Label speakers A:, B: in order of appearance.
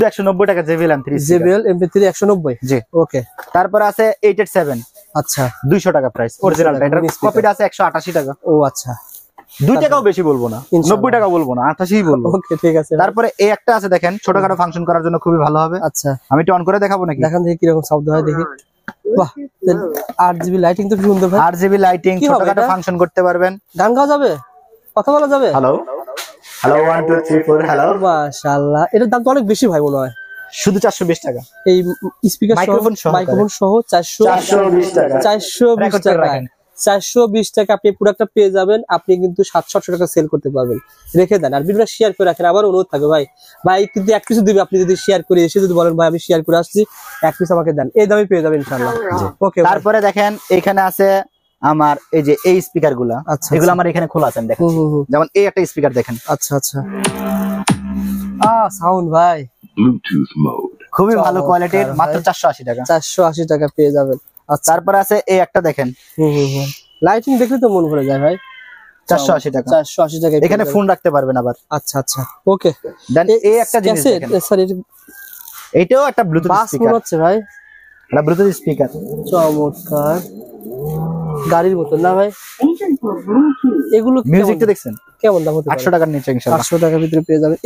A: 190 টাকা JBL M3
B: JBL MP3 190
A: জি
B: ওকে।
A: তারপর আছে 887
B: আচ্ছা
A: 200 টাকা প্রাইস অরিজিনালটা, এটার কপিটা আছে 188 টাকা।
B: ও আচ্ছা
A: 2 টাকাও বেশি বলবো না, 90 টাকা বলবো না, 88ই বলবো।
B: ওকে ঠিক আছে।
A: তারপরে এই একটা আছে দেখেন, ছোটখাটো ফাংশন করার জন্য খুবই ভালো হবে।
B: আচ্ছা
A: আমি একটু অন করে দেখাবো নাকি?
B: দেখান দেখি কি রকম শব্দ হয় দেখি। বাহ 8GB লাইটিং তো সুন্দর ভাই।
A: 8GB লাইটিং, ছোটখাটো ফাংশন করতে পারবেন।
B: গান গাওয়া যাবে, কথা বলা যাবে।
A: Hello hello 1 2 3 4 hello.
B: মাশাআল্লাহ এটার দাম তো অনেক বেশি ভাই মনে হয়।
A: শুধু 420 টাকা।
B: এই স্পিকার
A: মাইক্রোফোন
B: সহ 420 টাকা। 420 টাকা 420 টাকা আপনি প্রোডাক্টটা পেয়ে যাবেন। আপনি কিন্তু 700 টাকা সেল করতে পারবেন। রেখে দেন আর ভিডিওটা শেয়ার করে রাখেন। আবার অনুরোধ থাকবে ভাই কিন্তু এক পিস দিবে, আপনি যদি শেয়ার করে এসে যদি বলেন ভাই আমি শেয়ার করে আসছি, এক পিস আমাকে দেন, এই দামে পেয়ে যাবেন ইনশাআল্লাহ। ওকে
A: তারপরে দেখেন এখানে আছে আমার এই যে এই স্পিকার গুলা, এগুলো আমার এখানে খোলা আছে দেখেন। যেমন এই একটা স্পিকার দেখেন।
B: আচ্ছা আচ্ছা সাউন্ড ভাই
A: ব্লুটুথ মোড, খুবই ভালো কোয়ালিটির, মাত্র 480 টাকা।
B: 480 টাকা পেয়ে যাবেন। আচ্ছা
A: তারপর আছে এই একটা দেখেন,
B: লাইটিং দেখলে তো মন ভরে যায় ভাই।
A: 480 টাকা।
B: 480 টাকা
A: এখানে ফোন রাখতে পারবেন আবার।
B: আচ্ছা আচ্ছা ওকে।
A: দেন এই একটা জিনিস দেখেন,
B: স্যার
A: এটাও একটা ব্লুটুথ স্পিকার
B: হচ্ছে ভাই,
A: এটা ব্লুটুথ স্পিকার।
B: চমৎকার, গাড়ির মতন না ভাই। এগুলো
A: মিউজিকটা দেখছেন
B: কেমন দাম হতে পারে?
A: 800 টাকার নিচে ইনশাআল্লাহ।
B: 800 টাকার ভিতরে পেয়ে যাবেন।